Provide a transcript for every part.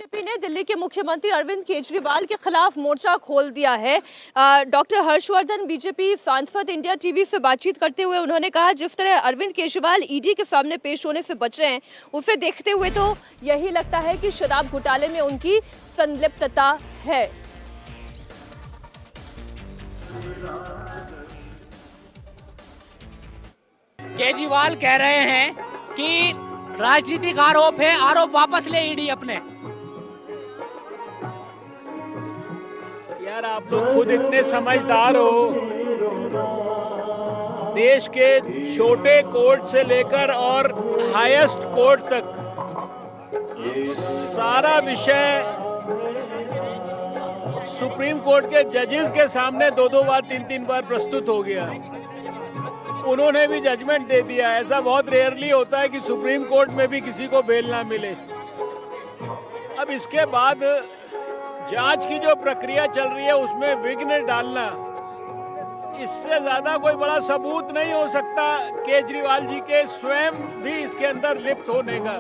BJP ने दिल्ली के मुख्यमंत्री अरविंद केजरीवाल के खिलाफ मोर्चा खोल दिया है। डॉक्टर हर्षवर्धन बीजेपी सांसद इंडिया टीवी से बातचीत करते हुए उन्होंने कहा, जिस तरह अरविंद केजरीवाल ईडी के सामने पेश होने से बच रहे हैं, उसे देखते हुए तो यही लगता है कि शराब घोटाले में उनकी संलिप्तता है। केजरीवाल कह रहे हैं कि राजनीतिक आरोप है, आरोप वापस ले ईडी अपने। यार आप लोग खुद इतने समझदार हो, देश के छोटे कोर्ट से लेकर और हाईएस्ट कोर्ट तक सारा विषय सुप्रीम कोर्ट के जजेस के सामने दो बार तीन बार प्रस्तुत हो गया। उन्होंने भी जजमेंट दे दिया। ऐसा बहुत रेयरली होता है कि सुप्रीम कोर्ट में भी किसी को बेल ना मिले। अब इसके बाद जांच की जो प्रक्रिया चल रही है उसमें विघ्न डालना, इससे ज्यादा कोई बड़ा सबूत नहीं हो सकता केजरीवाल जी के स्वयं भी इसके अंदर लिप्त होने का।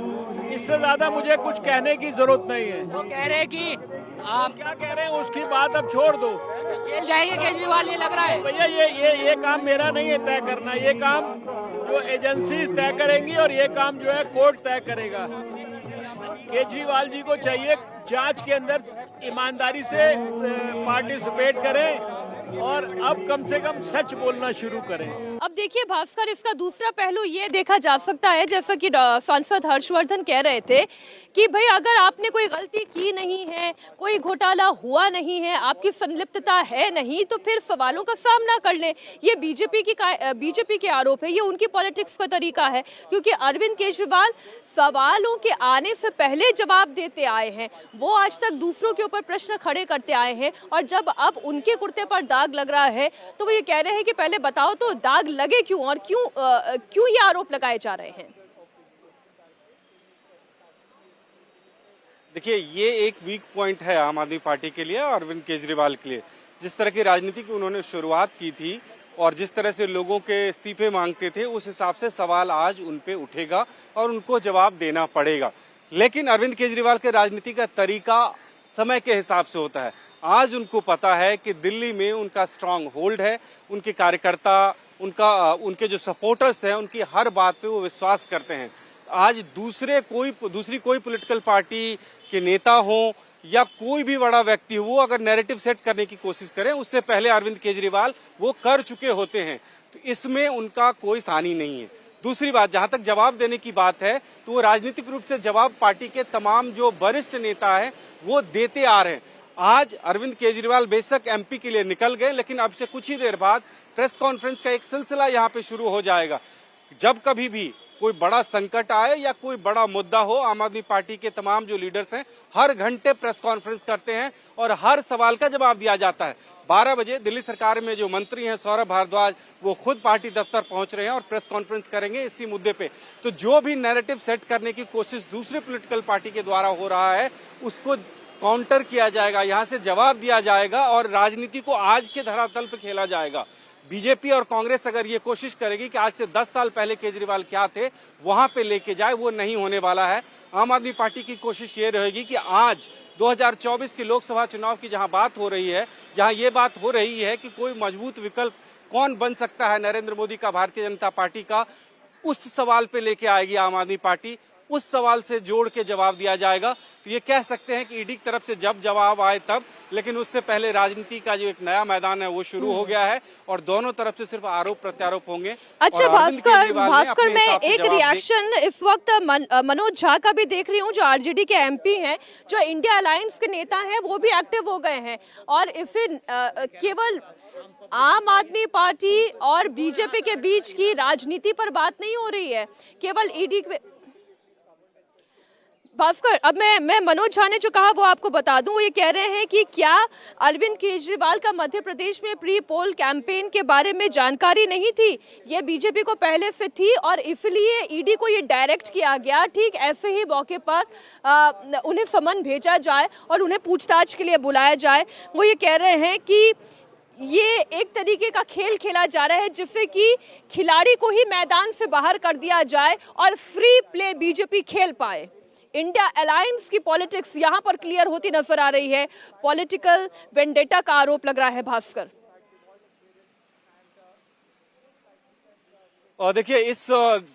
इससे ज्यादा मुझे कुछ कहने की जरूरत नहीं है। वो कह रहे हैं कि आप क्या कह रहे हैं उसकी बात अब छोड़ दो। जेल जाएंगे केजरीवाल, ये लग रहा है। भैया ये काम मेरा नहीं है तय करना। ये काम जो एजेंसी तय करेंगी और ये काम जो है कोर्ट तय करेगा। केजरीवाल जी को चाहिए जांच के अंदर ईमानदारी से पार्टिसिपेट करें और अब कम से कम सच बोलना शुरू करें। अब देखिए भास्कर, इसका दूसरा पहलू ये देखा जा सकता है, जैसा कि सांसद हर्षवर्धन कह रहे थे कि भाई अगर आपने कोई गलती की नहीं है, कोई घोटाला हुआ नहीं है, आपकी संलिप्तता है नहीं, तो फिर सवालों का सामना कर लें। ये बीजेपी के आरोप है, ये उनकी पॉलिटिक्स का तरीका है, क्योंकि अरविंद केजरीवाल सवालों के आने से पहले जवाब देते आए हैं। वो आज तक दूसरों के ऊपर प्रश्न खड़े करते आए हैं, और जब अब उनके कुर्ते पर दाग लग रहा है तो वो ये कह रहे हैं कि पहले बताओ तो दाग लगे क्यों, और क्यों ये आरोप लगाए जा रहे हैं। देखिए, ये एक वीक पॉइंट है आम आदमी पार्टी के लिए, अरविंद केजरीवाल के लिए। जिस तरह की राजनीति की उन्होंने शुरुआत की थी और जिस तरह से लोगों के इस्तीफे मांगते थे, उस हिसाब से सवाल आज उन पे उठेगा और उनको जवाब देना पड़ेगा। लेकिन अरविंद केजरीवाल के राजनीति का तरीका समय के हिसाब से होता है। आज उनको पता है कि दिल्ली में उनका स्ट्रांग होल्ड है, उनके कार्यकर्ता, उनके जो सपोर्टर्स हैं, उनकी हर बात पे वो विश्वास करते हैं। आज दूसरी कोई पॉलिटिकल पार्टी के नेता हो या कोई भी बड़ा व्यक्ति हो, वो अगर नैरेटिव सेट करने की कोशिश करें, उससे पहले अरविंद केजरीवाल वो कर चुके होते हैं। तो इसमें उनका कोई सानी नहीं है। दूसरी बात, जहां तक जवाब देने की बात है, तो वो राजनीतिक रूप से जवाब पार्टी के तमाम जो वरिष्ठ नेता है वो देते आ रहे हैं। आज अरविंद केजरीवाल बेशक एमपी के लिए निकल गए, लेकिन अब से कुछ ही देर बाद प्रेस कॉन्फ्रेंस का एक सिलसिला यहाँ पे शुरू हो जाएगा। जब कभी भी कोई बड़ा संकट आए या कोई बड़ा मुद्दा हो, आम आदमी पार्टी के तमाम जो लीडर्स हैं हर घंटे प्रेस कॉन्फ्रेंस करते हैं और हर सवाल का जवाब दिया जाता है। 12 बजे दिल्ली सरकार में जो मंत्री हैं सौरभ भारद्वाज, वो खुद पार्टी दफ्तर पहुंच रहे हैं और प्रेस कॉन्फ्रेंस करेंगे इसी मुद्दे पे। तो जो भी नैरेटिव सेट करने की कोशिश दूसरे पॉलिटिकल पार्टी के द्वारा हो रहा है, उसको काउंटर किया जाएगा, यहाँ से जवाब दिया जाएगा और राजनीति को आज के धरातल पर खेला जाएगा। बीजेपी और कांग्रेस अगर ये कोशिश करेगी कि आज से 10 साल पहले केजरीवाल क्या थे वहां पे लेके जाए, वो नहीं होने वाला है। आम आदमी पार्टी की कोशिश ये रहेगी कि आज 2024 के लोकसभा चुनाव की जहां बात हो रही है, जहां ये बात हो रही है कि कोई मजबूत विकल्प कौन बन सकता है नरेंद्र मोदी का, भारतीय जनता पार्टी का, उस सवाल पे लेके आएगी आम आदमी पार्टी। उस सवाल से जोड़ के जवाब दिया जाएगा। तो ये कह सकते हैं कि ईडी की तरफ से जब जवाब आए तब, लेकिन उससे पहले राजनीति का जो एक नया मैदान है वो शुरू हो गया है और दोनों तरफ से सिर्फ आरोप प्रत्यारोप होंगे। अच्छा भास्कर, मैं एक रिएक्शन इस वक्त मनोज झा का भी देख रही हूँ, जो आरजेडी के एमपी हैं, जो इंडिया अलायंस के नेता हैं, वो भी एक्टिव हो गए हैं। और इसे केवल आम आदमी पार्टी और बीजेपी के बीच की राजनीति पर बात नहीं हो रही है, केवल ईडी। भास्कर, अब मैं मनोज झा ने जो कहा वो आपको बता दूं। वो ये कह रहे हैं कि क्या अरविंद केजरीवाल का मध्य प्रदेश में प्री पोल कैंपेन के बारे में जानकारी नहीं थी? ये बीजेपी को पहले से थी और इसलिए ईडी को ये डायरेक्ट किया गया, ठीक ऐसे ही मौके पर उन्हें समन भेजा जाए और उन्हें पूछताछ के लिए बुलाया जाए। वो ये कह रहे हैं कि ये एक तरीके का खेल खेला जा रहा है जिससे कि खिलाड़ी को ही मैदान से बाहर कर दिया जाए और फ्री प्ले बीजेपी खेल पाए। इंडिया अलायंस की पॉलिटिक्स यहां पर क्लियर होती नजर आ रही है। पॉलिटिकल वेंडेटा का आरोप लग रहा है भास्कर। और देखिए, इस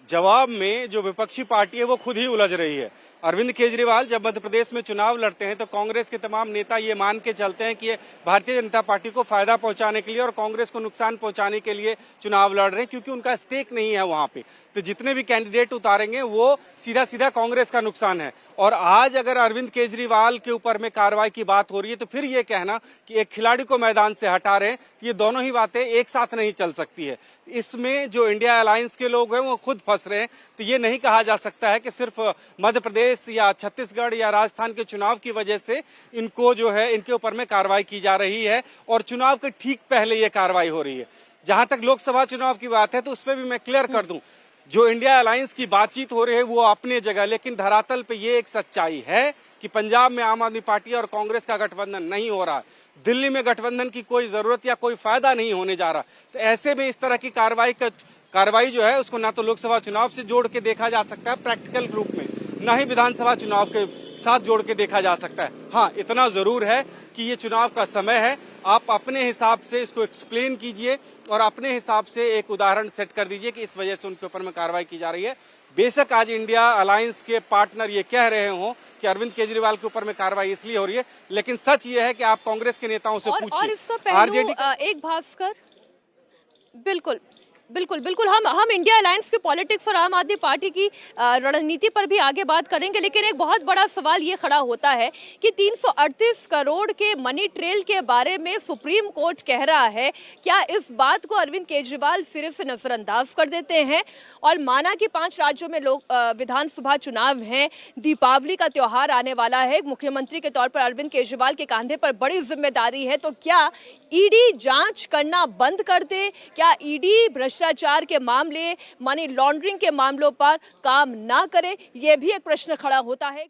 जवाब में जो विपक्षी पार्टी है वो खुद ही उलझ रही है। अरविंद केजरीवाल जब मध्य प्रदेश में चुनाव लड़ते हैं तो कांग्रेस के तमाम नेता ये मान के चलते हैं कि ये भारतीय जनता पार्टी को फायदा पहुंचाने के लिए और कांग्रेस को नुकसान पहुंचाने के लिए चुनाव लड़ रहे हैं, क्योंकि उनका स्टेक नहीं है वहां पे। तो जितने भी कैंडिडेट उतारेंगे वो सीधा सीधा कांग्रेस का नुकसान है। और आज अगर अरविंद केजरीवाल के ऊपर में कार्रवाई की बात हो रही है तो फिर ये कहना कि एक खिलाड़ी को मैदान से हटा रहे हैं, ये दोनों ही बातें एक साथ नहीं चल सकती है। इसमें जो इंडिया अलायंस के लोग हैं वो खुद फंस रहे हैं। तो ये नहीं कहा जा सकता है कि सिर्फ मध्य प्रदेश या छत्तीसगढ़ या राजस्थान के चुनाव की वजह से इनको जो है इनके ऊपर में कार्रवाई की जा रही है और चुनाव के ठीक पहले ये कार्रवाई हो रही है। जहां तक लोकसभा चुनाव की बात है तो उसमें भी मैं क्लियर कर दूं, जो इंडिया अलायंस की बातचीत हो रही है वो अपनी जगह, लेकिन धरातल पे ये एक सच्चाई है कि पंजाब में आम आदमी पार्टी और कांग्रेस का गठबंधन नहीं हो रहा। दिल्ली में गठबंधन की कोई जरूरत या कोई फायदा नहीं होने जा रहा। तो ऐसे में इस तरह की कार्रवाई जो है उसको ना तो लोकसभा चुनाव से जोड़ के देखा जा सकता है प्रैक्टिकल रूप में, ना ही विधानसभा चुनाव के साथ जोड़ के देखा जा सकता है। हाँ, इतना जरूर है कि ये चुनाव का समय है, आप अपने हिसाब से इसको एक्सप्लेन कीजिए और अपने हिसाब से एक उदाहरण सेट कर दीजिए कि इस वजह से उनके ऊपर में कार्रवाई की जा रही है। बेशक आज इंडिया अलायंस के पार्टनर ये कह रहे हो कि अरविंद केजरीवाल के ऊपर में कार्रवाई इसलिए हो रही है, लेकिन सच ये है कि आप कांग्रेस के नेताओं से पूछिए। और इसका पहलू एक भास्कर, बिल्कुल बिल्कुल बिल्कुल हम इंडिया अलायंस की पॉलिटिक्स और आम आदमी पार्टी की रणनीति पर भी आगे बात करेंगे, लेकिन एक बहुत बड़ा सवाल ये खड़ा होता है कि 338 करोड़ के मनी ट्रेल के बारे में सुप्रीम कोर्ट कह रहा है। क्या इस बात को अरविंद केजरीवाल सिरे से नजरअंदाज कर देते हैं? और माना कि 5 राज्यों में विधानसभा चुनाव हैं, दीपावली का त्योहार आने वाला है, मुख्यमंत्री के तौर पर अरविंद केजरीवाल के कंधे पर बड़ी जिम्मेदारी है, तो क्या ईडी जांच करना बंद कर दे? क्या ईडी भ्रष्टाचार के मामले, मनी लॉन्ड्रिंग के मामलों पर काम ना करे? यह भी एक प्रश्न खड़ा होता है।